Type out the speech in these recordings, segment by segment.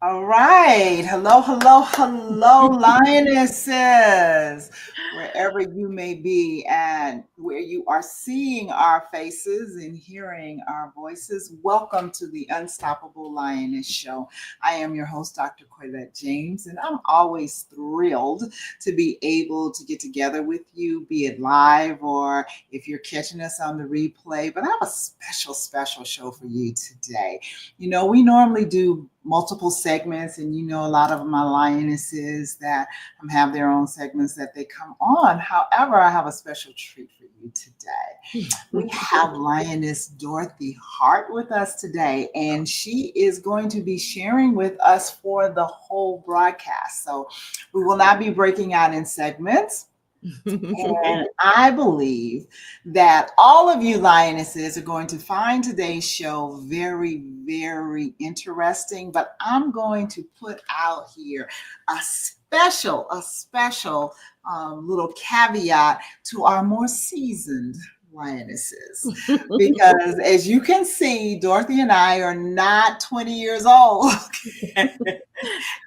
All right. Hello, hello, hello, lionesses. Wherever you may be and where you are seeing our faces and hearing our voices, welcome to the Unstoppable Lioness Show. I am your host, Dr. Coylette James, and I'm always thrilled to be able to get together with you, be it live or if you're catching us on the replay. But I have a special show for you today. We normally do multiple segments, and a lot of my lionesses that have their own segments that they come on. However, I have a special treat for you today. We have Lioness Dorothy Hart with us today, and she is going to be sharing with us for the whole broadcast. So we will not be breaking out in segments. And I believe that all of you lionesses are going to find today's show very, very interesting. But I'm going to put out here a special little caveat to our more seasoned lionesses. Because as you can see, Dorothy and I are not 20 years old.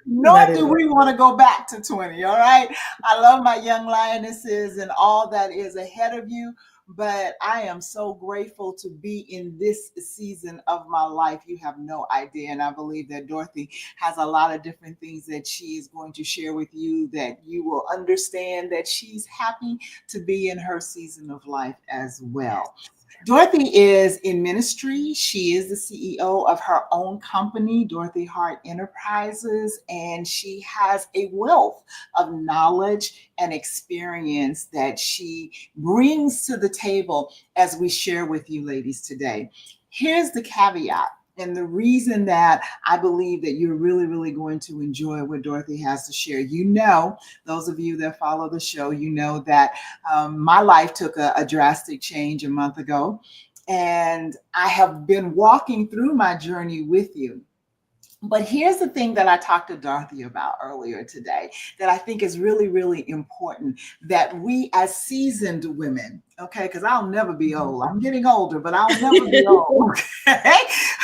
Nor do we want to go back to 20. All right. I love my young lionesses and all that is ahead of you. But I am so grateful to be in this season of my life. You have no idea. And I believe that Dorothy has a lot of different things that she is going to share with you that you will understand that she's happy to be in her season of life as well. Dorothy is in ministry. She is the CEO of her own company, Dorothy Hart Enterprises, and she has a wealth of knowledge and experience that she brings to the table as we share with you ladies today. Here's the caveat. And the reason that I believe that you're really, really going to enjoy what Dorothy has to share. Those of you that follow the show, that my life took a drastic change a month ago. And I have been walking through my journey with you. But here's the thing that I talked to Dorothy about earlier today that I think is really, really important that we as seasoned women, okay, because I'll never be old. I'm getting older, but I'll never be old. Okay.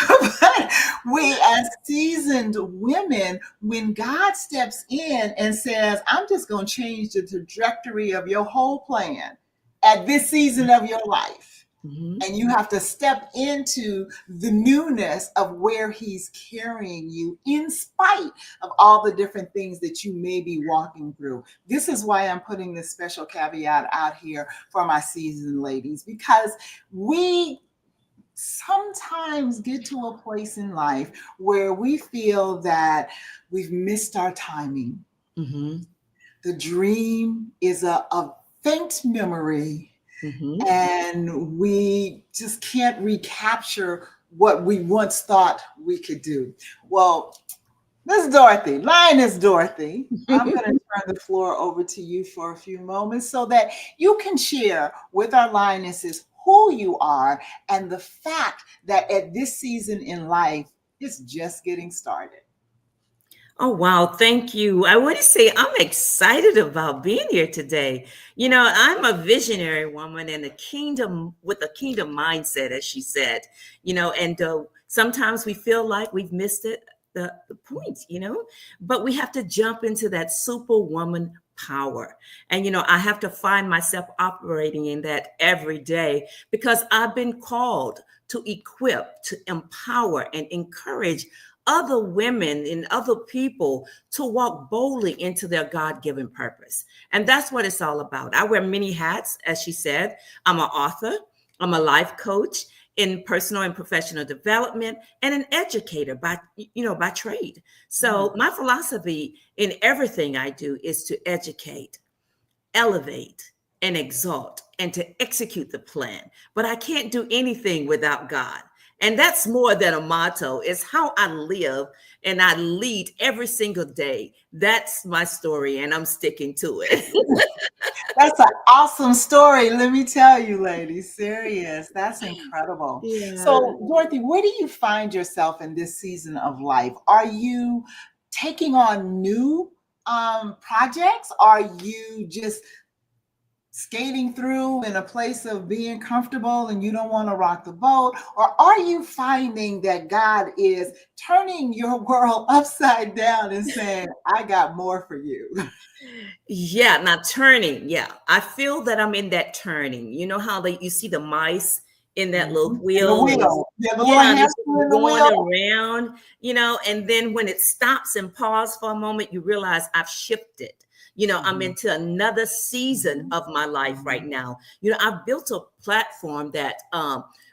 But we as seasoned women, when God steps in and says, I'm just going to change the trajectory of your whole plan at this season of your life. And you have to step into the newness of where he's carrying you in spite of all the different things that you may be walking through. This is why I'm putting this special caveat out here for my seasoned ladies, because we sometimes get to a place in life where we feel that we've missed our timing. The dream is a faint memory. And we just can't recapture what we once thought we could do. Well, Miss Dorothy, Lioness Dorothy, I'm going to turn the floor over to you for a few moments so that you can share with our lionesses who you are and the fact that at this season in life, it's just getting started. Oh, wow. Thank you. I want to say I'm excited about being here today. I'm a visionary woman and a kingdom with a kingdom mindset, as she said, and sometimes we feel like we've missed it, the point, but we have to jump into that superwoman power. And, I have to find myself operating in that every day because I've been called to equip, to empower, and encourage other women and other people to walk boldly into their God-given purpose. And that's what it's all about. I wear many hats, as she said. I'm an author, I'm a life coach in personal and professional development, and an educator by trade. So my philosophy in everything I do is to educate, elevate, and exalt, and to execute the plan. But I can't do anything without God. And that's more than a motto. It's how I live and I lead every single day. That's my story, and I'm sticking to it. That's an awesome story. Let me tell you, ladies, serious. That's incredible. Yeah. So, Dorothy, where do you find yourself in this season of life? Are you taking on new projects? Are you just skating through in a place of being comfortable and you don't want to rock the boat? Or are you finding that God is turning your world upside down and saying, I got more for you? Yeah, now turning. Yeah, I feel that I'm in that turning. You know how you see the mice in that little Mhm. And the wheel, and wheel. Yeah, the little yeah, and it's hamster in the going wheel. around, and then when it stops and pause for a moment, you realize I've shifted. I'm Mhm. into another season Mhm. of my life right Mhm. now. I've built a platform that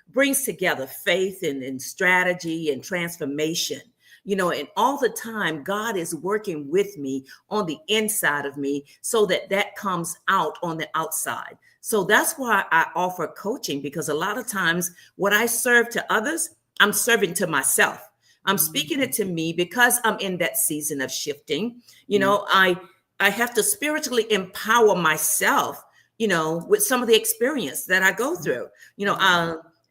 brings together faith and strategy and transformation. And all the time, God is working with me on the inside of me so that that comes out on the outside. So that's why I offer coaching, because a lot of times what I serve to others, I'm serving to myself. I'm speaking it to me because I'm in that season of shifting. Mhm. I have to spiritually empower myself, with some of the experience that I go through.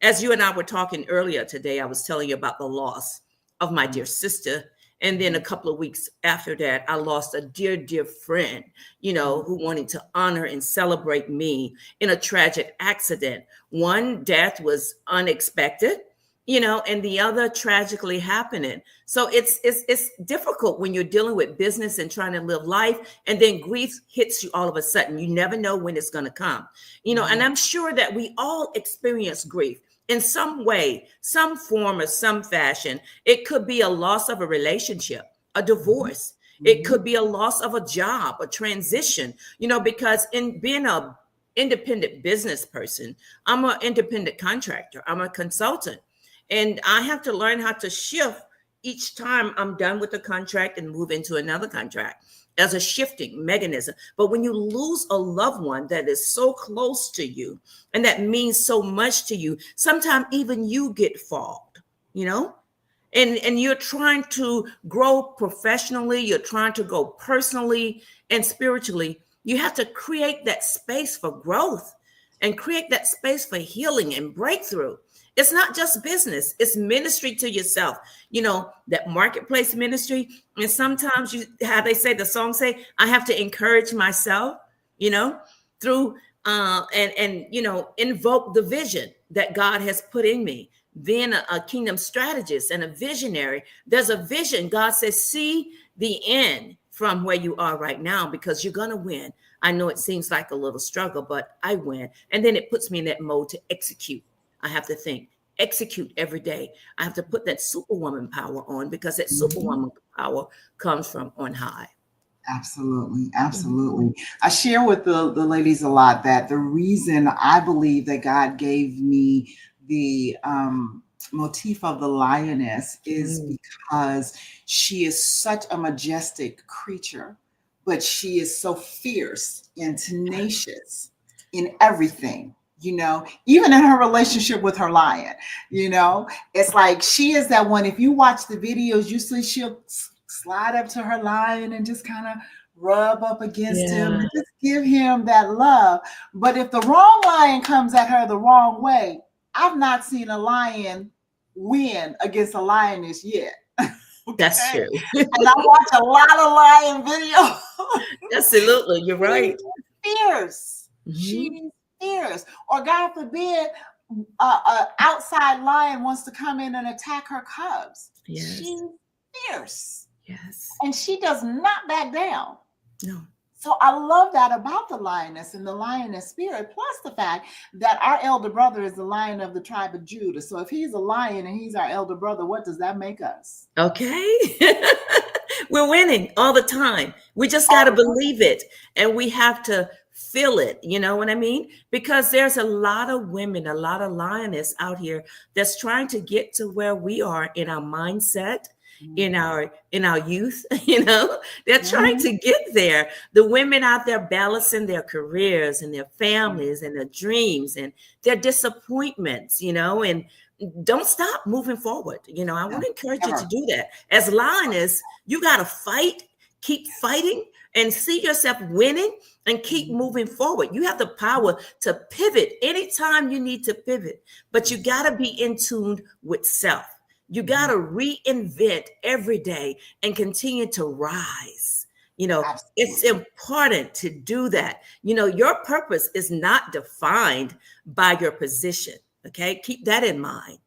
As you and I were talking earlier today, I was telling you about the loss of my dear sister. And then a couple of weeks after that, I lost a dear, dear friend, who wanted to honor and celebrate me in a tragic accident. One death was unexpected, and the other tragically happening. So it's difficult when you're dealing with business and trying to live life, and then grief hits you all of a sudden. You never know when it's going to come, and I'm sure that we all experience grief in some way, some form, or some fashion. It could be a loss of a relationship, a divorce. It could be a loss of a job, a transition, because in being a independent business person, I'm an independent contractor, I'm a consultant, and I have to learn how to shift each time I'm done with the contract and move into another contract as a shifting mechanism. But when you lose a loved one that is so close to you and that means so much to you, sometimes even you get fogged, you know? And you're trying to grow professionally, you're trying to grow personally and spiritually. You have to create that space for growth and create that space for healing and breakthrough. It's not just business, it's ministry to yourself, that marketplace ministry. And sometimes how they say, the song say, I have to encourage myself, you know through and invoke the vision that God has put in me. Being a kingdom strategist and a visionary, there's a vision. God says, see the end from where you are right now, because you're going to win. I know it seems like a little struggle, but I win. And then it puts me in that mode to execute. I have to think, execute every day. I have to put that superwoman power on, because that Mhm. superwoman power comes from on high. Absolutely, Mhm. absolutely. I share with the ladies a lot that the reason I believe that God gave me the motif of the lioness is Mm. because she is such a majestic creature, but she is so fierce and tenacious in everything. Even in her relationship with her lion, it's like she is that one. If you watch the videos, you see she'll slide up to her lion and just kind of rub up against him Yeah. and just give him that love. But if the wrong lion comes at her the wrong way, I've not seen a lion win against a lioness yet. That's Okay. true. And I watch a lot of lion videos. Absolutely. You're She's right. fierce. Mhm. She's fierce. Or God forbid, a outside lion wants to come in and attack her cubs. Yes. She's fierce, Yes. and she does not back down. No. So I love that about the lioness and the lioness spirit, plus the fact that our elder brother is the lion of the tribe of Judah. So if he's a lion and he's our elder brother, what does that make us? Okay. We're winning all the time. We just got All to the time. believe it, and we have to feel it. You know what I mean? Because there's a lot of women, a lot of lioness out here that's trying to get to where we are in our mindset, in our youth. They're trying Mhm. to get there. The women out there balancing their careers and their families and their dreams and their disappointments, and don't stop moving forward. I Yeah. want to encourage you to Ever. do that. As lioness, you got to fight, keep fighting, and see yourself winning and keep Mhm. moving forward. You have the power to pivot anytime you need to pivot, but you got to be in tune with self. You got Mhm. to reinvent every day and continue to rise. You know, it's Absolutely. important to do that. You know, your purpose is not defined by your position. Okay. Keep that in mind.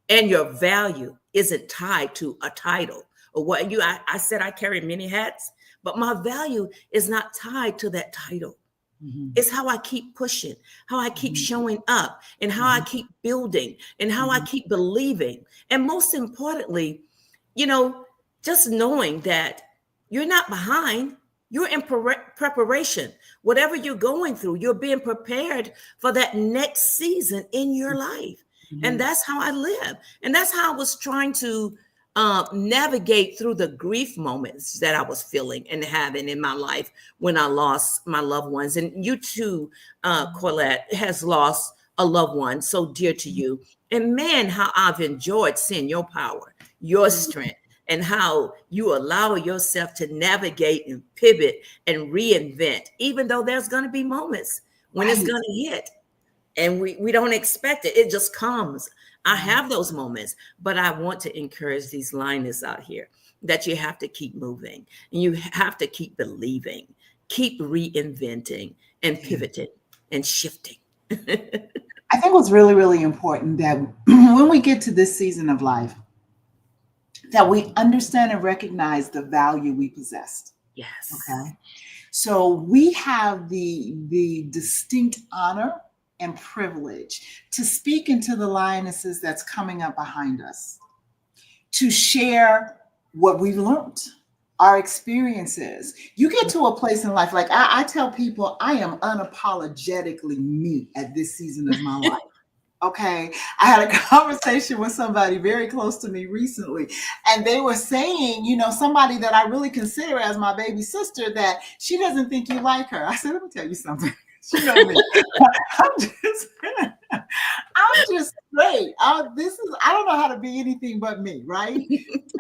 And your value isn't tied to a title or what I said I carry many hats, but my value is not tied to that title. Mhm, It's how I keep pushing, how I keep mhm, showing up, and how I mhm, keep building, and how I mhm, keep believing. And most importantly, you know, just knowing that you're not behind, you're in preparation. Whatever you're going through, you're being prepared for that next season in your life. And mhm. that's how I live. And that's how I was trying to navigate through the grief moments that I was feeling and having in my life when I lost my loved ones. And you too, Colette, has lost a loved one so dear to you. And man, how I've enjoyed seeing your power, your Mhm. strength, and how you allow yourself to navigate and pivot and reinvent, even though there's going to be moments when it's Right. going to hit and we don't expect it. It just comes. I Right. have those moments, but I want to encourage these liners out here that you have to keep moving and you have to keep believing, keep reinventing and Yeah. pivoting and shifting. I think what's really, really important that when we get to this season of life, that we understand and recognize the value we possess. Yes. Okay. So we have the distinct honor and privilege to speak into the lionesses that's coming up behind us, to share what we've learned, our experiences. You get to a place in life, like I tell people, I am unapologetically me at this season of my life. Okay. I had a conversation with somebody very close to me recently, and they were saying, somebody that I really consider as my baby sister, that she doesn't think you like her. I said, let me tell you something. You know me. I'm just, I'm just straight. I don't know how to be anything but me, right?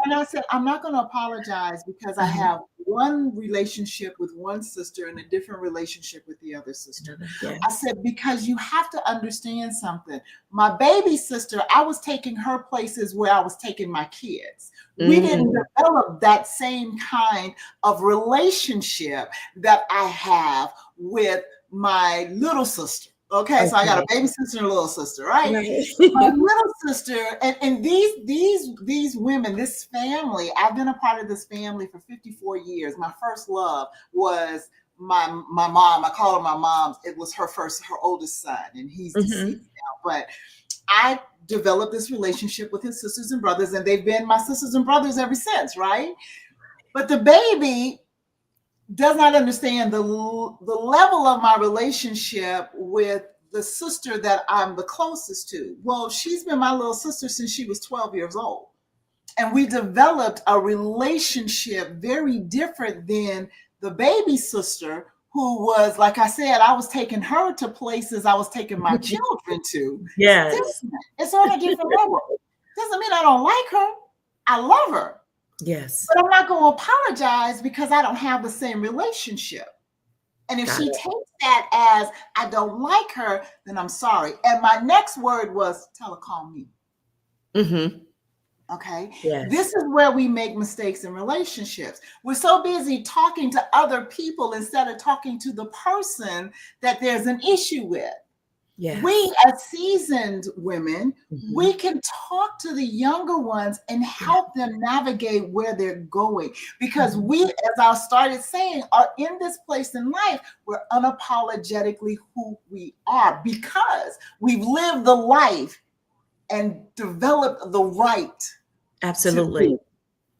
And I said, I'm not going to apologize because I Uh-huh. have one relationship with one sister and a different relationship with the other sister. Another, I yes. said, because you have to understand something. My baby sister, I was taking her places where I was taking my kids. We didn't Mm, develop that same kind of relationship that I have with my little sister. Okay, so I got a okay. baby sister and a little sister, right? My Right. little sister, and these women, this family, I've been a part of this family for 54 years. My first love was my mom. I call her my mom. It was her oldest son, and he's deceased Hmm. now. But I developed this relationship with his sisters and brothers, and they've been my sisters and brothers ever since, right? But the baby does not understand the level of my relationship with the sister that I'm the closest to. Well, she's been my little sister since she was 12 years old. And we developed a relationship very different than the baby sister, who was, like I said, I was taking her to places I was taking my children to. It's Yes. different. It's on a different level. Doesn't mean I don't like her. I love her. Yes. But I'm not going to apologize because I don't have the same relationship. And if Got she it. takes that as I don't like her, then I'm sorry. And my next word was tell her, call me. Hmm. Okay. This Yes. is where we make mistakes in relationships. We're so busy talking to other people instead of talking to the person that there's an issue with. We, Yes. as seasoned women, we Hmm. can talk to the younger ones and Yeah. help them navigate where they're going, because Mhm. we, as I started saying, are in this place in life. We're unapologetically who we are because we've lived the life and developed the right to Absolutely. be.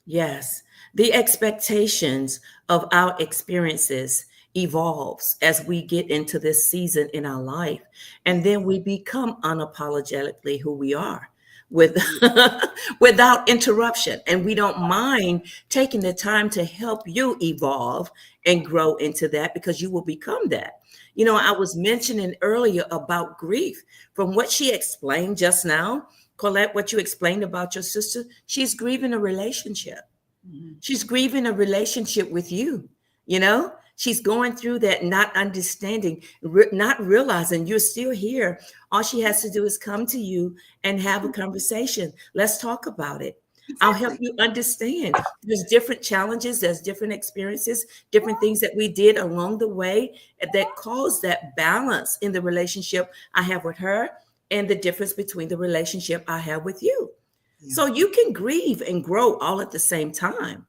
Yes. The expectations of our experiences evolves as we get into this season in our life. And Yes. then we become unapologetically who we are with Yeah. without interruption. And we don't mind taking the time to help you evolve and grow into that because you will become that. You know, I was mentioning earlier about grief. From what she explained just now, Colette, what you explained about your sister, she's grieving a relationship. Mhm. She's grieving a relationship with you. You know, she's going through that, not understanding, not realizing you're still here. All she has to do is come to you and have a conversation. Let's talk about it. I'll help Exactly. you understand. There's different challenges, there's different experiences, different things that we did along the way that caused that balance in the relationship I have with her and the difference between the relationship I have with you. Yeah, So you can grieve and grow all at the same time,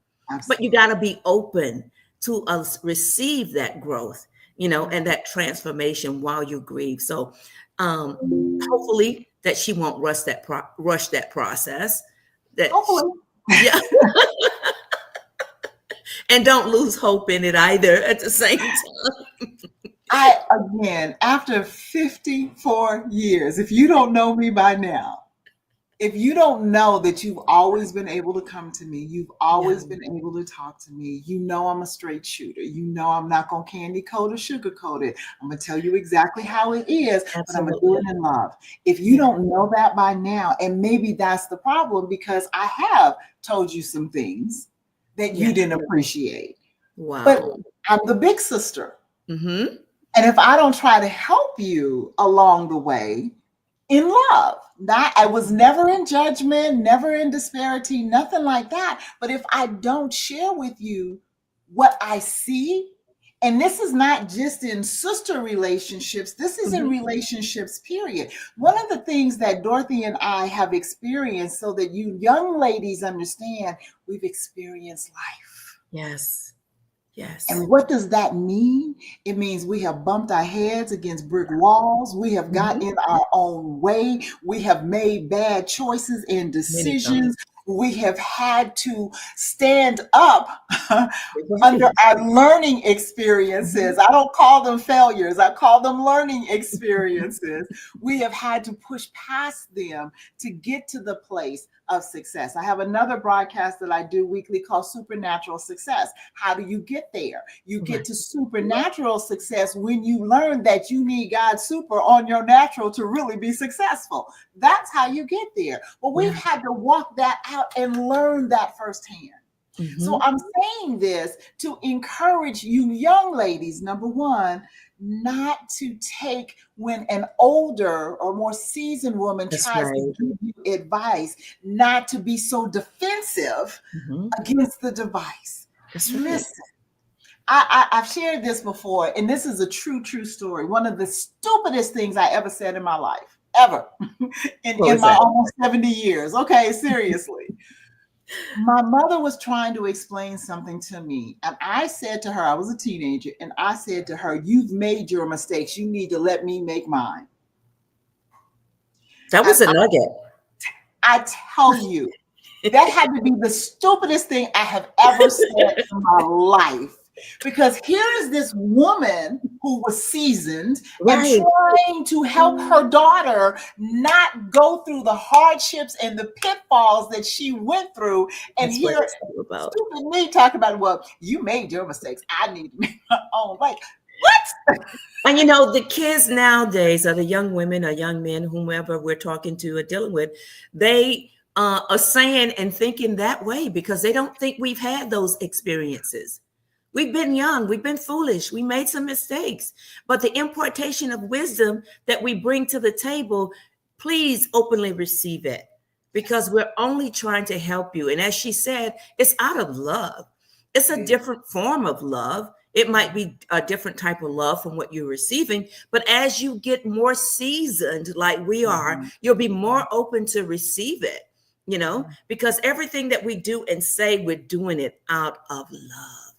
but you absolutely. got to be open to us receive that growth, and that transformation while you grieve. So, hopefully that she won't rush that process. That she, Hopefully. yeah, and don't lose hope in it either at the same time. Again, after 54 years, if you don't know me by now, if you don't know that you've always been able to come to me, you've Yeah, always been able to talk to me, you know I'm a straight shooter. You know I'm not going to candy coat or sugarcoat it. I'm going to tell you exactly how it is, but I'm going to do absolutely. it in love. If you Yeah. don't know that by now, and maybe that's the problem because I have told you some things that you Yes. didn't appreciate. But Wow. I'm the big sister. Mm-hmm. And if I don't try to help you along the way in love, not I was never in judgment, never in disparity, nothing like that. But if I don't share with you what I see, and this is not just in sister relationships, this is in Mm-hmm. relationships, period. One of the things that Dorothy and I have experienced, so that you young ladies understand, we've experienced life. Yes. Yes. And what does that mean? It means we have bumped our heads against brick walls. We have got Mm-hmm. in our own way. We have made bad choices and Many times. decisions. We have had to stand up under Right. our learning Mm-hmm. experiences. I don't call them failures, I call them learning experiences. We have had to push past them to get to the place of success. I have another broadcast that I do weekly called Supernatural Success. How do you get there? You get Right. to supernatural success when you learn that you need God's super on your natural to really be successful. That's how you get there. But we've Yeah. had to walk that out and learn that firsthand. So Mm-hmm. I'm saying this to encourage you young ladies, number one, not to take when an older or more seasoned woman That's tries to right. give you advice, not to be so defensive Mm-hmm. against the device. That's right. Listen, I've shared this before, and this is a true story. One of the stupidest things I ever said in my life, ever, What in was my that? almost 70 years. Okay, seriously. My mother was trying to explain something to me, and I said to her, I was a teenager, and I said to her, "You've made your mistakes. You need to let me make mine." That And was a nugget. I tell you, that had to be the stupidest thing I have ever said in my life. Because here is this woman who was seasoned and Right. trying to help her daughter not go through the hardships and the pitfalls that she went through. And That's what here, it's all about. stupid me talking about, well, you made your mistakes. I need to make my own. Like, what? And the kids nowadays, or the young women or young men, whomever we're talking to or dealing with, they are saying and thinking that way because they don't think we've had those experiences. We've been young, we've been foolish, we made some mistakes. But the importation of wisdom that we bring to the table, please openly receive it because Yes, we're only trying to help you. And as she said, it's out of love. It's it a is. different form of love. It might be a different type of love from what you're receiving, but as you get more seasoned, like we are, Mhm, you'll be mhm, more open to receive it, mhm. because everything that we do and say, we're doing it out of love.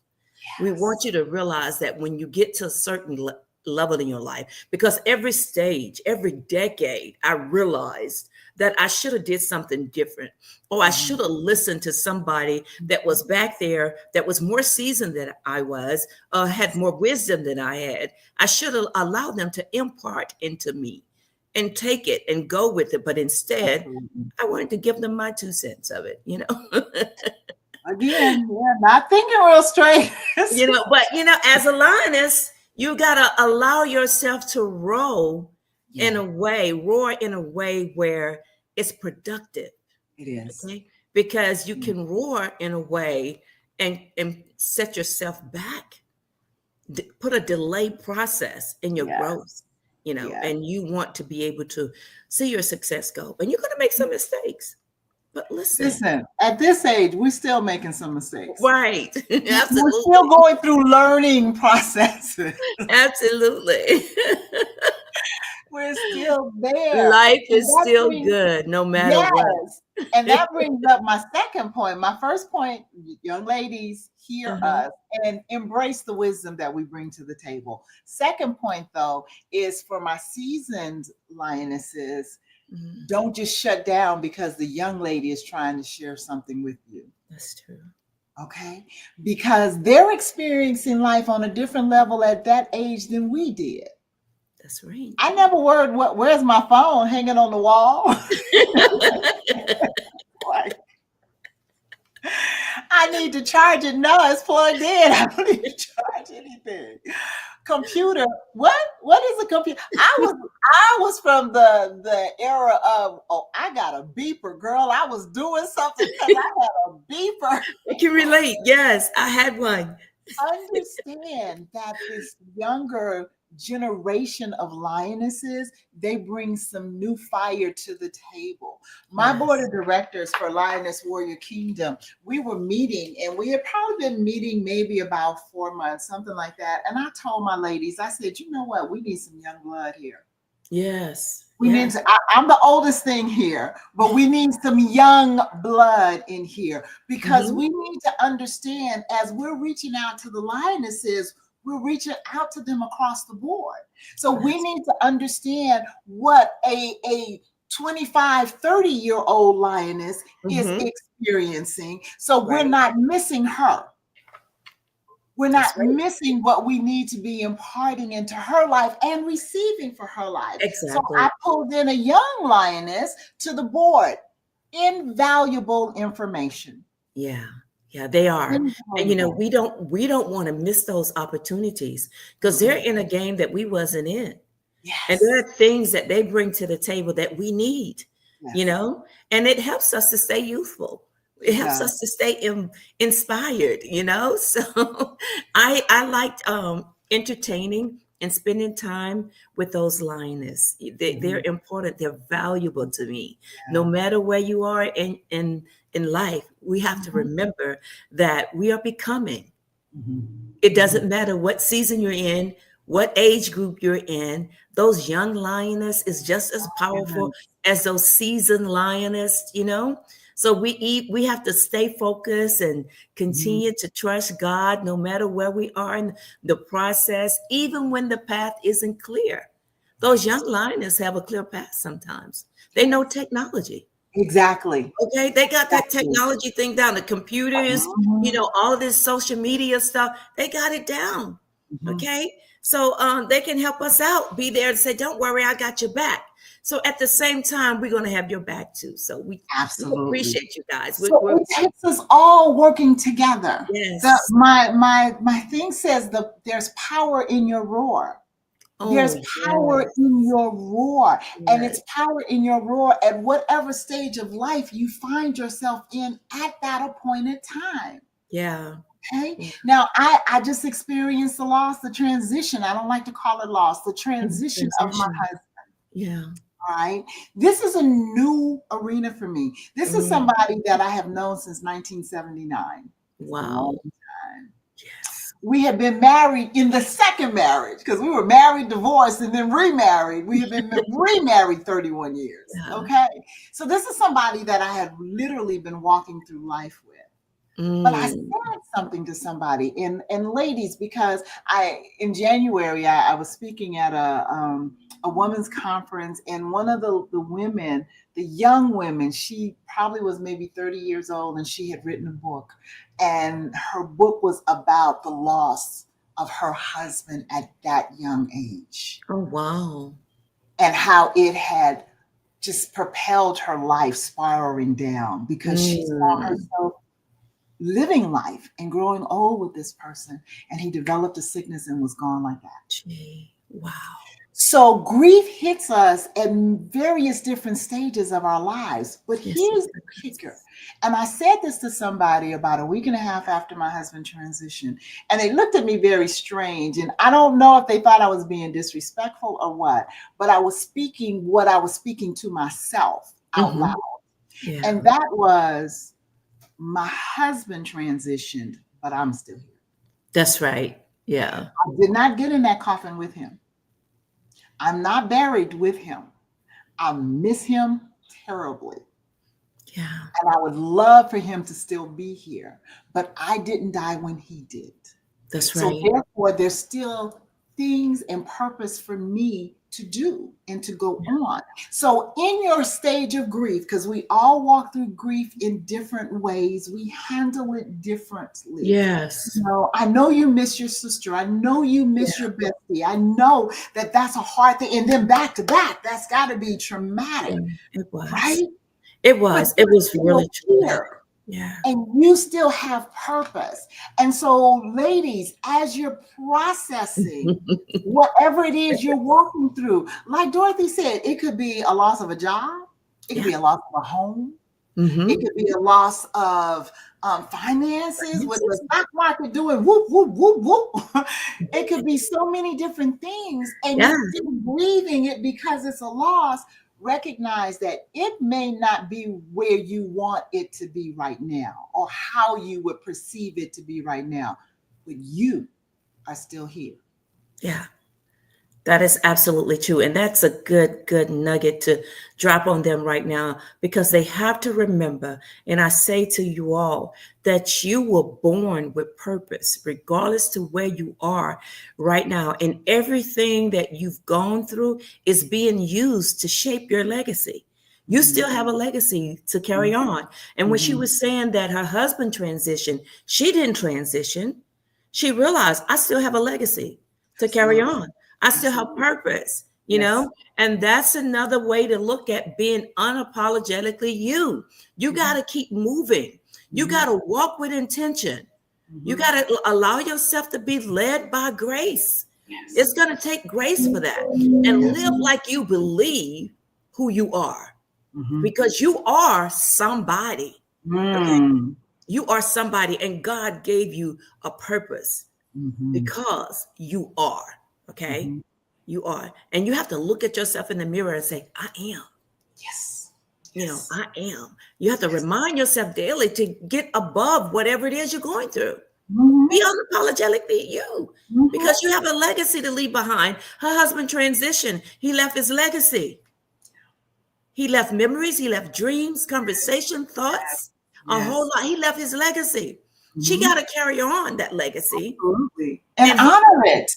We want Yes. you to realize that when you get to a certain level in your life, because every stage, every decade, I realized that I should have did something different, or I should Mhm, have listened to somebody that was mhm. back there that was more seasoned than I was, had Yes, more wisdom than I had. I should have allowed them to impart into me and take it and go with it. But instead, absolutely. I wanted to give them my 2 cents of it. Again, yeah, not thinking real straight. But as a lioness, you gotta allow yourself to Yeah, roar in a way where it's productive. it is. Okay, because you Yeah. can roar in a way and set yourself back, put a delay process in your growth. Yes. Yes. And you want to be able to see your success go, and you're gonna make some mistakes. But listen, Listen, at this age, we're still making some mistakes. right. We're still Absolutely. going through learning processes. Absolutely. We're still there. Life And is that still brings, good no matter yes. what. And that brings up my second point. My first point, young ladies, hear Uh-huh. us and embrace the wisdom that we bring to the table. Second point, though, is for my seasoned lionesses, Mhm. don't just shut down because the young lady is trying to share something with you. That's true. Okay? Because they're experiencing life on a different level at that age than we did. That's right. I never worried where's my phone hanging on the wall. Like, I need to charge it. No, it's plugged in. I don't need to charge anything. Computer. What is a computer? I was from the era of, oh, I got a beeper, girl. I was doing something because I had a beeper. I can relate. Yes, I had one. Understand that this younger generation of lionesses, they bring some new fire to the table. My board Yes. of directors for Lioness Warrior Kingdom, we were meeting, and we had probably been meeting maybe about 4 months, something like that. And I told my ladies, I said, you know what, we need some young blood here. Yes. We need Yes. to, I'm the oldest thing here, but we need some young blood in here because Hmm. we need to understand as we're reaching out to the lionesses, we're reaching out to them across the board. So we Yes. need to understand what a 25, 30-year-old lioness is Hmm. experiencing. So we're Right. not missing her. We're That's not right. missing what we need to be imparting into her life and receiving for her life. So I Exactly. pulled in a young lioness to the board. Invaluable information. Yeah. Yeah, they are. And Invaluable. we don't want to miss those opportunities because they're Mm-mm. in a game that we wasn't in. And there Yes. are things that they bring to the table that we need, you Yes. know, and it helps us to stay youthful. It It helps does. us to stay inspired, you know. So I liked entertaining and spending time with those lioness. They're Mhm. important. They're valuable to me. No Yeah. matter where you are in life, we have to Mhm. remember that we are becoming. Mhm. It Mhm. doesn't matter what season you're in, what age group you're in. Those young lioness is just as powerful Yes. as those seasoned lioness, you know? So we have to stay focused and Mhm. continue to trust God no matter where we are in the process, even when the path isn't clear. Those young Yes. lioness have a clear path sometimes. They know Yes. technology. Exactly. Okay, they got that Exactly. technology thing down, the computers, Mhm. all of this social media stuff, they got it down. Mhm. Okay. So they can help us out, be there and say, don't worry, I got your back. So at the same time, we're gonna have your back too. So we Absolutely. appreciate you guys. So it takes us all working together. Yes. My thing says there's power in your roar. Oh There's power yes. in your roar, and Yes. it's power in your roar at whatever stage of life you find yourself in at that appointed time. Yeah. Okay. Yeah. Now I just experienced the loss, the transition. I don't like to call it loss, the transition of my Transition. husband. Yeah. All right. This is a new arena for me. This is Mm. somebody that I have known since 1979. It's a long Wow. time. Yes. We have been married in the second marriage because we were married, divorced, and then remarried. We have been remarried 31 years. Yeah. Okay. So this is somebody that I have literally been walking through life with. But I Mm. said something to somebody, and ladies, because I in January I was speaking at a women's conference, and one of the women, the young women, she probably was maybe 30 years old, and she had written a book, and her book was about the loss of her husband at that young age, Oh wow. and how it had just propelled her life spiraling down because she saw Mm. herself living life and growing old with this person, and he developed a sickness and was gone like that. Gee. Wow. So grief hits us at various different stages of our lives. But Yes, it here's the kicker. does. And I said this to somebody about a week and a half after my husband transitioned, and they looked at me very strange. And I don't know if they thought I was being disrespectful or what, but I was speaking what I was speaking to myself out Mhm. loud. Yeah. And that was my husband transitioned, but I'm still here. That's right. Yeah. I did not get in that coffin with him. I'm not buried with him. I miss him terribly. Yeah. And I would love for him to still be here, but I didn't die when he did. That's So right. therefore, there's still things and purpose for me to do and to go on. So in your stage of grief, because we all walk through grief in different ways, we handle it differently. Yes. I know you miss your sister. I know you Yeah. miss your bestie. I know that that's a hard thing. And then back to back, that's got to be traumatic, Yeah. It was. right? It But was. It you're was still really traumatic. here Yeah. and you still have purpose. And so, ladies, as you're processing whatever it is you're walking through, like Dorothy said, it could be a loss of a job, it could Yeah. be a loss of a home, Mm-hmm. it could be a loss of finances with the Finances. stock market doing whoop, whoop, whoop, whoop. It could be so many different things. And Yeah. instead of grieving it because it's a loss, recognize that it may not be where you want it to be right now or how you would perceive it to be right now, but you are still here. Yeah. That is absolutely true. And that's a good nugget to drop on them right now because they have to remember. And I say to you all that you were born with purpose, regardless to where you are right now. And everything that you've gone through is being used to shape your legacy. You Mhm, still have a legacy to carry mhm, on. And when she mhm. was saying that her husband transitioned, she didn't transition. She realized I still have a legacy to carry Absolutely. on. I still have Absolutely. purpose, Yes. and that's another way to look at being unapologetically you. You got Mhm, to keep moving. You got mhm, to walk with intention. You mhm. got to allow yourself to be led by grace. Yes. It's going to take grace for that and Yes. live like you believe who you are Mhm. because you are somebody. Okay. Mm. You are somebody, and God gave you a purpose Mhm. because you are. Okay. Mhm. You are. And you have to look at yourself in the mirror and say, I am. Yes. Yes. I am. You have to Yes. remind yourself daily to get above whatever it is you're going through. Be Mhm. unapologetically you Mhm. because you have a legacy to leave behind. Her husband transitioned, he left his legacy. He left memories, he left dreams, conversation, thoughts, a whole Yes. lot. He left his legacy. She got Mhm. to carry on that legacy. Absolutely. And And he, honor it.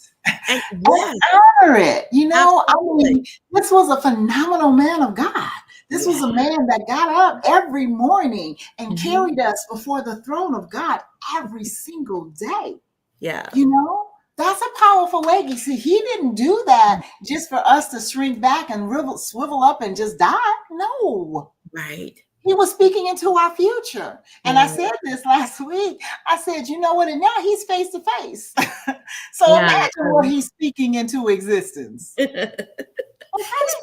and And yes, honor it. I absolutely. mean, this was a phenomenal man of God. This was Yeah. a man that got up every morning and Mhm. carried us before the throne of God every single day. Yeah. That's a powerful legacy. He didn't do that just for us to shrink back and swivel up and just die. No. Right. He was speaking into our future. And I Yeah. said this last week. I said, you know what? And now he's face to face. So Yeah. imagine what he's speaking into existence. He's Okay.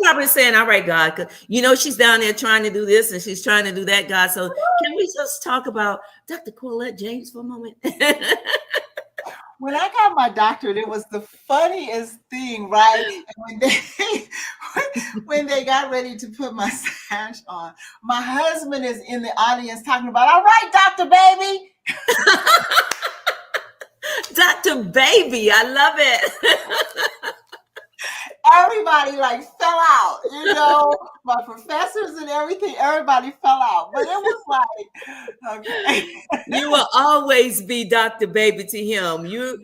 probably saying, all right, God, 'cause she's down there trying to do this and she's trying to do that, God. So can we just talk about Dr. Colette James for a moment? When I got my doctorate, it was the funniest thing, right? And when they when they got ready to put my sash on, my husband is in the audience talking about, all right, Dr. Baby. Dr. Baby, I love it. Everybody like fell out, my professors and everything, everybody fell out. But it was like, okay. You will always be Dr. Baby to him. Yes.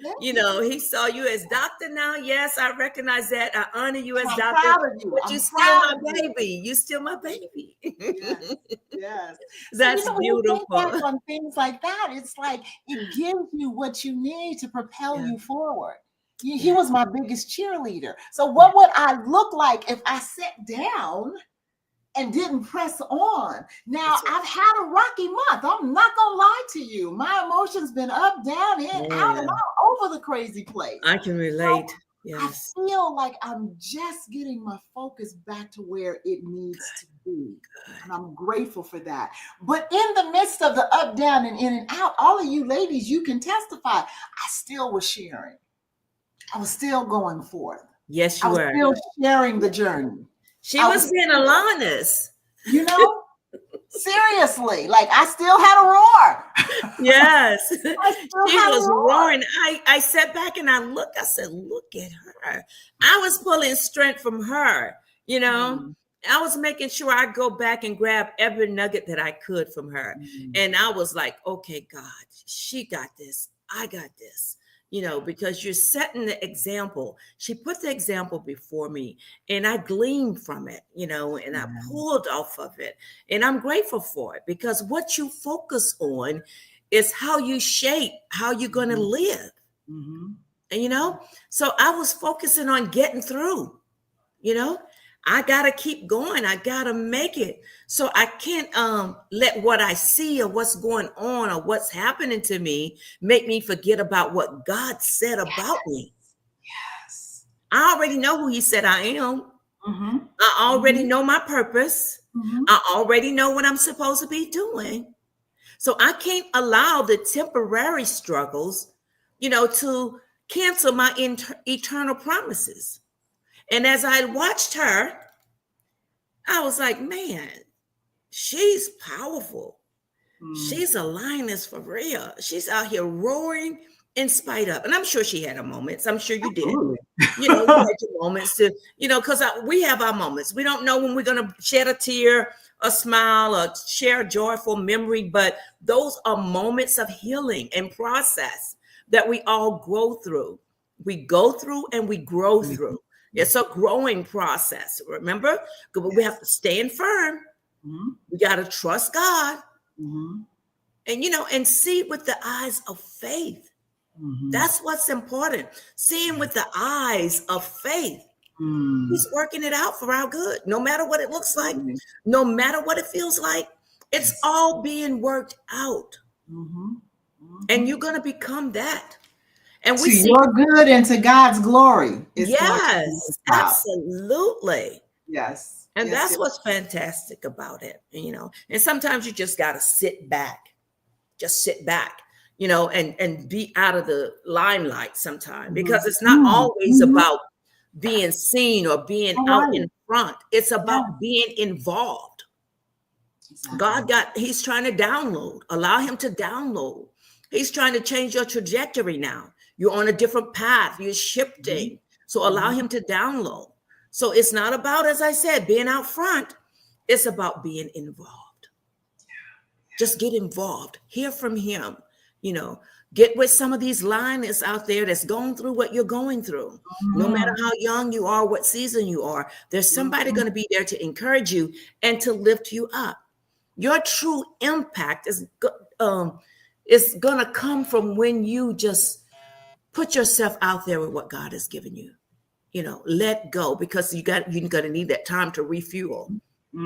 He saw you as doctor now. Yes, I recognize that. I honor you And as I'm doctor, proud of you. but you I'm still proud my of you. baby. You still my baby. Yes, yes. So, That's when you think back beautiful. on things like that, it's like it gives you what you need to propel Yeah, you forward. He yeah, was my biggest cheerleader. So, yeah, what would I look like if I sat down and didn't press on? Now, that's I've had a rocky month. I'm not gonna lie to you. My emotions been up, down, in, right. out, and Man, all over the crazy place. I can So relate. I Yes. feel like I'm just getting my focus back to where it needs to be. And I'm grateful for that. But in the midst of the up, down, and in and out, all of you ladies, you can testify. I still was sharing. I was still going forth. Yes, I you was were. still sharing the Yeah. journey. She I was was being a still, lioness. you know, Seriously, like I still had a roar. Yes. I still She had a was roar. roaring. I sat back and I said, look at her. I was pulling strength from her, you know. Mm, I was making sure I go back and grab every nugget that I could from her. mm, And I was like, okay, God, she got this. I got this, because you're setting the example. She put the example before me and I gleaned from it, and I yeah. pulled off of it. And I'm grateful for it because what you focus on is how you shape how you're going to Mhm, live. mhm. And, so I was focusing on getting through, you know, I got to keep going. I got to make it. So I can't let what I see or what's going on or what's happening to me make me forget about what God said about me. Yes. I already know who he said I am. Mhm, I already mhm, know my purpose. mhm. I already know what I'm supposed to be doing. So I can't allow the temporary struggles, to cancel my eternal promises. And as I watched her, I was like, man, she's powerful. Mm. She's a lioness for real. She's out here roaring in spite of. And I'm sure she had her moments. I'm sure you did. Absolutely. You had your moments to, because we have our moments. We don't know when we're going to shed a tear, a smile, or share a joyful memory, but those are moments of healing and process that we all grow through. We go through and we grow Mhm. through. It's a growing process. Remember, we have Yes. to stand firm. Mhm, We got to trust God mhm, and see with the eyes of faith. mhm. That's what's important. Seeing with the eyes of faith. Mm. He's working it out for our good. No matter what it looks like, Absolutely. no matter what it feels like, it's Yes. all being worked out. Mhm, And mhm. you're going to become that. And we To see, your good and to God's glory, it's going to be yes, worked out. absolutely. Yes. And Yes. that's Yes. what's fantastic about it, And sometimes you just got to sit back, just sit back, and be out of the limelight sometime because Mhm, it's not mm, always mhm. about being seen or being All out right. in front. It's Yeah. about being involved. Exactly. He's trying to download, allow him to download. He's trying to change your trajectory now. You're on a different path, you're Mhm, shifting. So allow mhm. him to download. So it's not about, as I said, being out front, it's about being involved. Just get involved, hear from him, you know, get with some of these lionists out there that's going through what you're going through. No matter Mhm, how young you are, what season you are, there's somebody mhm. going to be there to encourage you and to lift you up. Your true impact is gonna come from when you just put yourself out there with what God has given you. Let go because you're gonna need that time to refuel,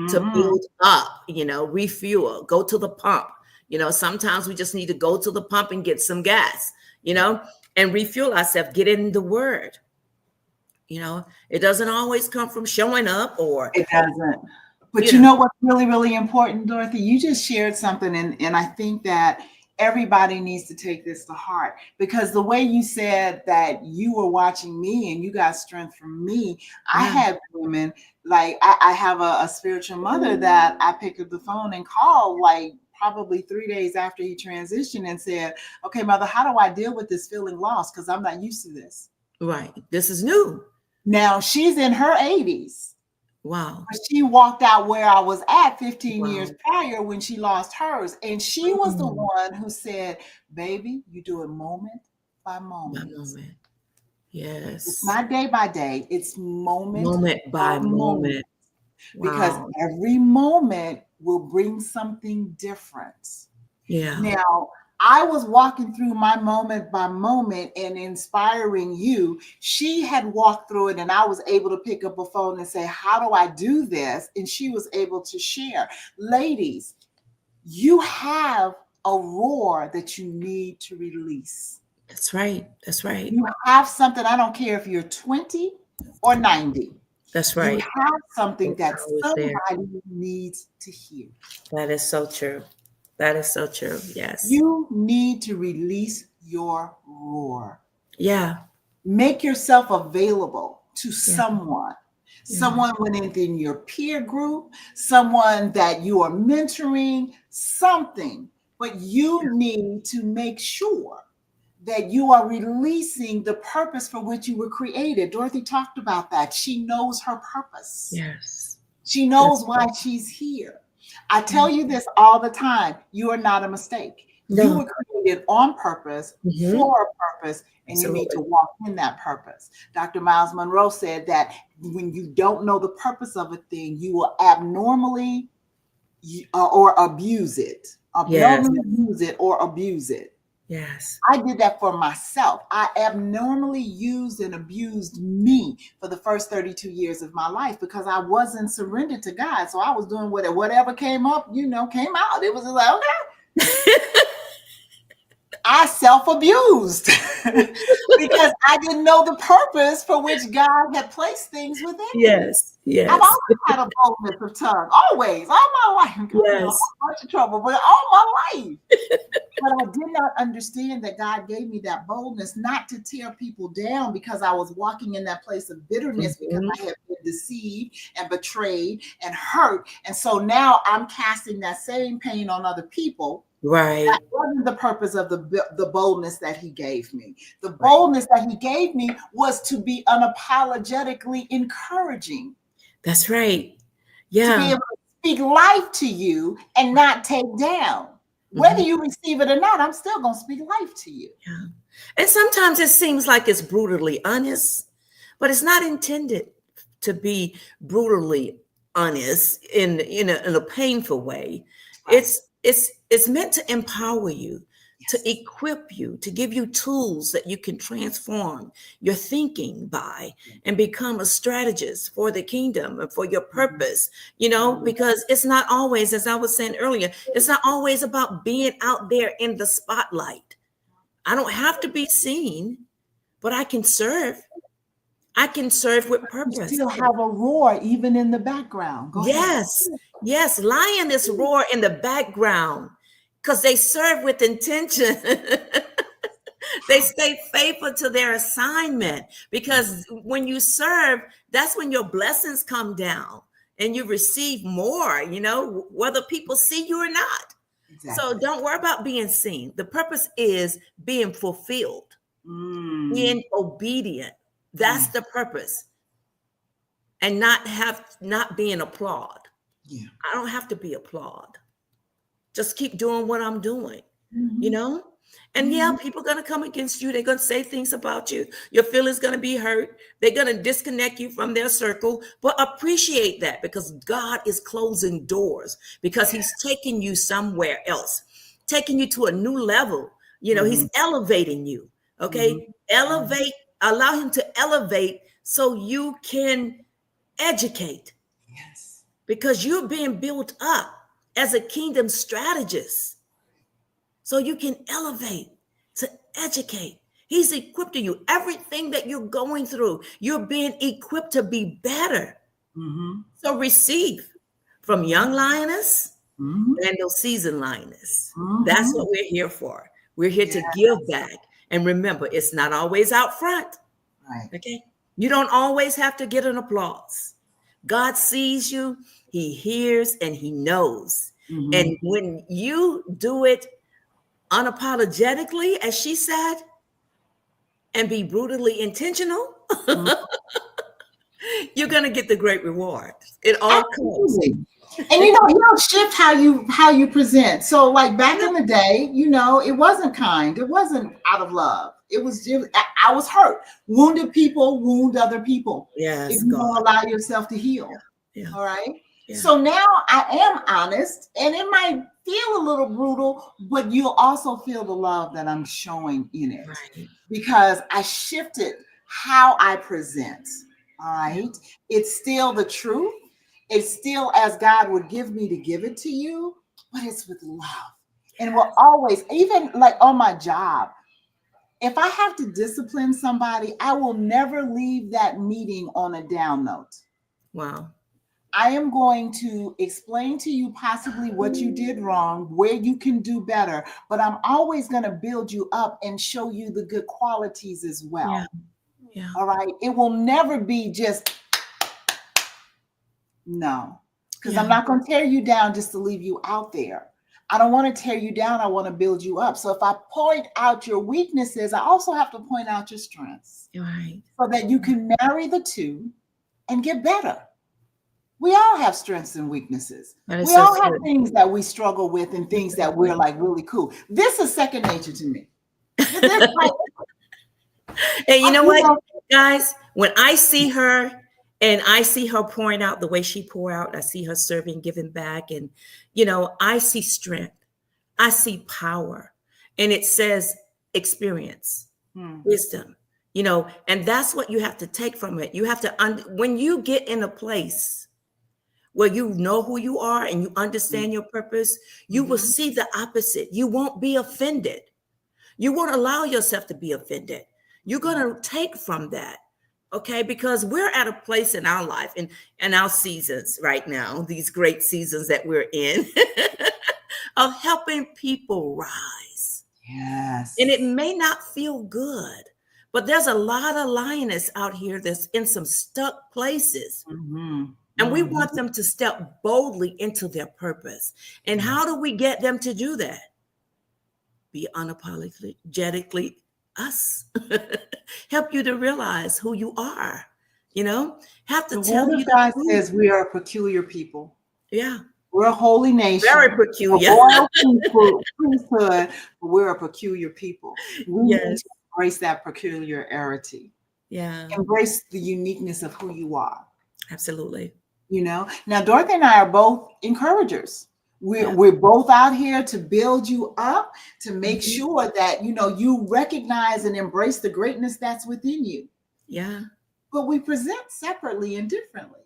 to Mhm. build up. Refuel. Go to the pump. Sometimes we just need to go to the pump and get some gas. And refuel ourselves. Get in the Word. It doesn't always come from showing up or It doesn't. But you you know. know what's really, really important, Dorothy? You just shared something, and I think that everybody needs to take this to heart because the way you said that you were watching me and you got strength from me, I Yeah. had women like I have a spiritual mother that I picked up the phone and called like probably 3 days after he transitioned and said, "Okay, mother, how do I deal with this feeling lost? Because I'm not used to this." Right. This is new. Now she's in her 80s. Wow. But she walked out where I was at 15 years Wow. prior when she lost hers. And she was the Mm. one who said, "Baby, you do it moment by By moment. moment. It's Yes. not day by day, it's moment Moment by by moment. moment. Because Wow. every moment will bring something different." Yeah. Now, I was walking through my moment by moment and inspiring you. She had walked through it, and I was able to pick up a phone and say, "How do I do this?" And she was able to share. Ladies, you have a roar that you need to release. That's right. That's right. You have something, I don't care if you're 20 or 90. That's You right. have something The that power is there. somebody needs to hear. That is so true. That is so true. Yes. You need to release your roar. Yeah. Make yourself available to Yeah. someone. Yeah. someone within your peer group, someone that you are mentoring, something. But you need to make sure that you are releasing the purpose for which you were created. Dorothy talked about that. She knows her purpose. Yes. She That's knows why she's here. I tell right. you this all the time. You are not a mistake. You No. were created on purpose, Hmm. for a purpose, and you need Absolutely. to walk in that purpose. Dr. Miles Monroe said that when you don't know the purpose of a thing, you will abnormally or abuse it. Yes. Abnormally use it or abuse it. Yes. I did that for myself. I abnormally used and abused me for the first 32 years of my life because I wasn't surrendered to God. So I was doing whatever came up, came out. It was like, okay, I self abused because I didn't know the purpose for which God had placed things within me. Yes. I've Yes. always had a boldness of tongue, always, all my life. I'm kind of a Yes. bunch of trouble, but all my life. But I did not understand that God gave me that boldness not to tear people down because I was walking in that place of bitterness because Hmm. I had been deceived and betrayed and hurt. And so now I'm casting that same pain on other people. That Right. wasn't the purpose of the boldness that he gave me. The Right. boldness that he gave me was to be unapologetically encouraging, That's right. to be Yeah. able to speak life to you and not take down. Whether Hmm. you receive it or not, I'm still going to speak life to you. Yeah. And sometimes it seems like it's brutally honest, but it's not intended to be brutally honest in a painful way. Right. It's meant to empower you, to Yes. equip you, to give you tools that you can transform your thinking by and become a strategist for the kingdom and for your Mhm. purpose, Mhm. because it's not always, as I was saying earlier, it's not always about being out there in the spotlight. I don't have to be seen, but I can serve. I can serve with You purpose. still have a roar even in the background. Go ahead. Yes, yes. Lioness roar in the background because they serve with intention. They stay faithful to their assignment because when you serve, that's when your blessings come down and you receive more, whether people see you or not. So Exactly. don't worry about being seen. The purpose is being fulfilled, Mm. being obedient. That's Mm. the purpose. And not being applaud. Yeah. I don't have to be applaud. Just keep doing what I'm doing, you Mhm. know? And yeah, Mhm. people are gonna come against you. They're gonna say things about you. Your feelings gonna be hurt. They're gonna disconnect you from their circle. But appreciate that because God is closing doors because He's taking you somewhere else, taking you to a new level. He's Mhm. elevating you. Mhm. Okay. Mhm. Elevate, allow Him to elevate so you can educate Yes. because you're being built up as a kingdom strategist so you can elevate to educate. He's equipping you. Everything that you're going through, you're being equipped to be better. Mhm. So receive from Mhm. young lioness Mhm. and those seasoned lioness. That's Mhm. what we're here for. We're here to Yeah. give back. And remember, it's not always out front. Right. Okay. You don't always have to get an applause. God sees you, He hears, and He knows. And Mhm. when you do it unapologetically, as she said, and be brutally intentional, Mhm. you're going to get the great reward. It all comes. Absolutely. And you don't shift how you present. So like back in the day, it wasn't kind. It wasn't out of love. It was just I was hurt. Wounded people wound other people if Yes, you God. don't allow yourself to heal. Yeah, All right. yeah, So now I am honest, and it might feel a little brutal, but you'll also feel the love that I'm showing in it right. because I shifted how I present. All Yeah, right. It's still the truth. It's still as God would give me to give it to you, but it's with love. And will always, even like on my job, if I have to discipline somebody, I will never leave that meeting on a down note. wow. I am going to explain to you possibly what you did wrong, where you can do better, but I'm always going to build you up and show you the good qualities as Yeah, well. yeah, All right. It will never be just No, because Yeah. I'm not going to tear you down just to leave you out there. I don't want to tear you down. I want to build you up. So if I point out your weaknesses, I also have to point out your strengths You're right. so that you can marry the two and get better. We all have strengths and weaknesses. That is We so all have true. things that we struggle with and things that we're like really cool. This is second nature to me. This like, And you know you what, know, guys? When I see her and I see her pouring out the way she pour out, I see her serving, giving back, and I see strength, I see power, and it says experience, hmm, wisdom, and that's what you have to take from it. You have to, when you get in a place where you know who you are and you understand your purpose, you will mhm, see the opposite. You won't be offended. You won't allow yourself to be offended. You're going yeah. to take from that. Okay, because we're at a place in our life and our seasons right now, these great seasons that we're in, of helping people rise. And it Yes. may not feel good, but there's a lot of lioness out here that's in some stuck places. Mhm, And we want mhm, them to step boldly into their purpose. And yes. how do we get them to do that? Be unapologetically us. Help you to realize who you are, have to The tell word you of the God truth. says we are a peculiar people. Yeah, We're a holy very nation, a peculiar. royal priesthood, but we're a peculiar people. We need Yes. to embrace that peculiarity, Yeah, embrace the uniqueness of who you are. absolutely. Now Dorothy and I are both encouragers. we're, Yeah. we're both out here to build you up, to make Mhm. sure that you recognize and embrace the greatness that's within you. Yeah. But we present separately and differently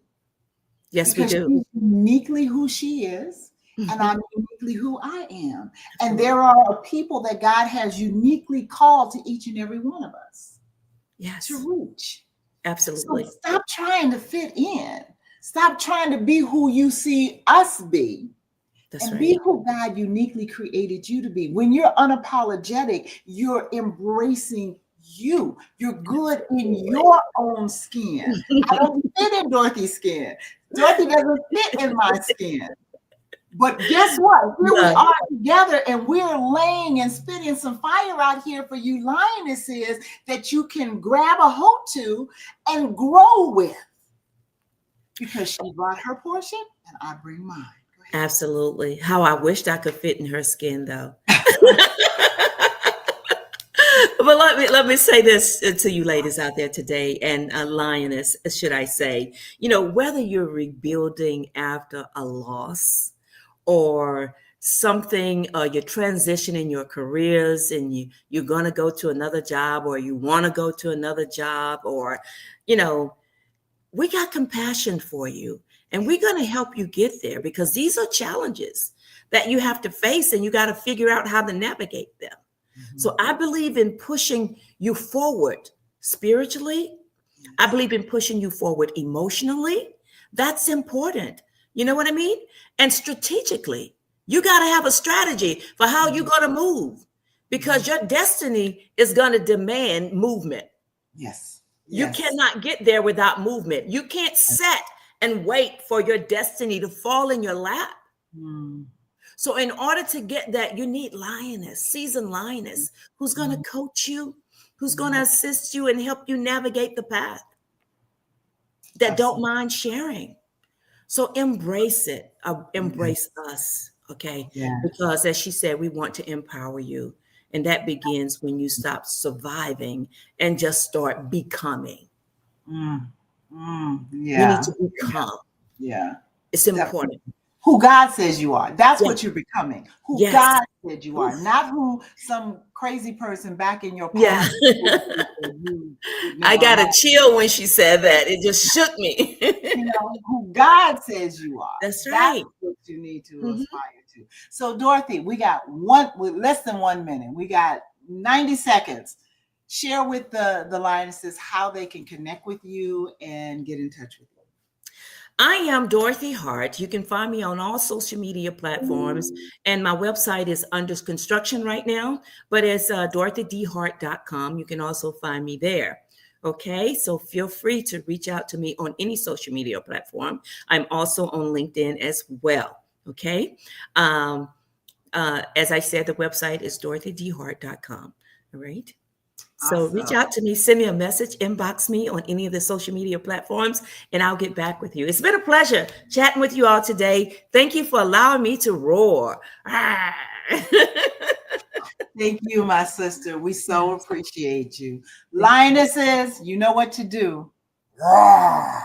Yes, we because do. she's uniquely who she is and Mhm. I'm uniquely who I am. And Absolutely. there are people that God has uniquely called to each and every one of us to Yes, reach. So absolutely. stop trying to fit in. Stop trying to be who you see us be That's and right. be who God uniquely created you to be. When you're unapologetic, you're embracing you. You're good in Absolutely. your own skin. I don't fit in Dorothy's skin. Dorothy doesn't fit in my skin. But guess what? Here we Yeah, are together and we're laying and spitting some fire out here for you lionesses that you can grab a hold to and grow with because she brought her portion and I bring mine. Go absolutely. How I wished I could fit in her skin, though. ahead. But let me say this to you ladies out there today, and a lioness, should I say, whether you're rebuilding after a loss or something, you're transitioning your careers and you're going to go to another job or you want to go to another job, or, you know, we got compassion for you and we're going to help you get there because these are challenges that you have to face and you got to figure out how to navigate them. So Mhm. I believe in pushing you forward spiritually. I Yes. believe in pushing you forward emotionally. That's important. You know what I mean? And strategically, you got to have a strategy for how you're Mhm. going to move because Mhm. your destiny is going to demand movement. Yes. You Yes. cannot get there without movement. You can't sit and wait for your destiny to fall in your lap. Mm. So, in order to get that, you need lioness, seasoned lioness, who's going to Mhm. coach you, who's going to Mhm. assist you and help you navigate the path, that don't Absolutely. mind sharing. So, embrace it, Yes. embrace us, okay? Yes. Because, as she said, we want to empower you. And that begins when you stop surviving and just start becoming. Mm. Mm. You need Yeah. to Yeah. become. Yeah. It's Definitely. important. Who God says you are. That's Yes, what you're becoming. Who yes. God said you are, Oof. not who some crazy person back in your Yeah. past said you would I never got a amount. chill when she said that. It just shook me. Who God says you are. That's That's right. what you need to Mhm. aspire to. So, Dorothy, we got one with less than 1 minute. We got 90 seconds. Share with the lionesses how they can connect with you and get in touch with I am Dorothy Hart. You can find me on all social media platforms, you. and my website is under construction right now, but it's dorothydhart.com. You can also find me there. Okay, so feel free to reach out to me on any social media platform. I'm also on LinkedIn as well. Okay. Um, as I said, the website is dorothydhart.com. All right. So reach Awesome. out to me, send me a message, inbox me on any of the social media platforms, and I'll get back with you. It's been a pleasure chatting with you all today. Thank you for allowing me to roar. Thank you, my sister. We so appreciate you. Lionesses, you know what to do. Roar.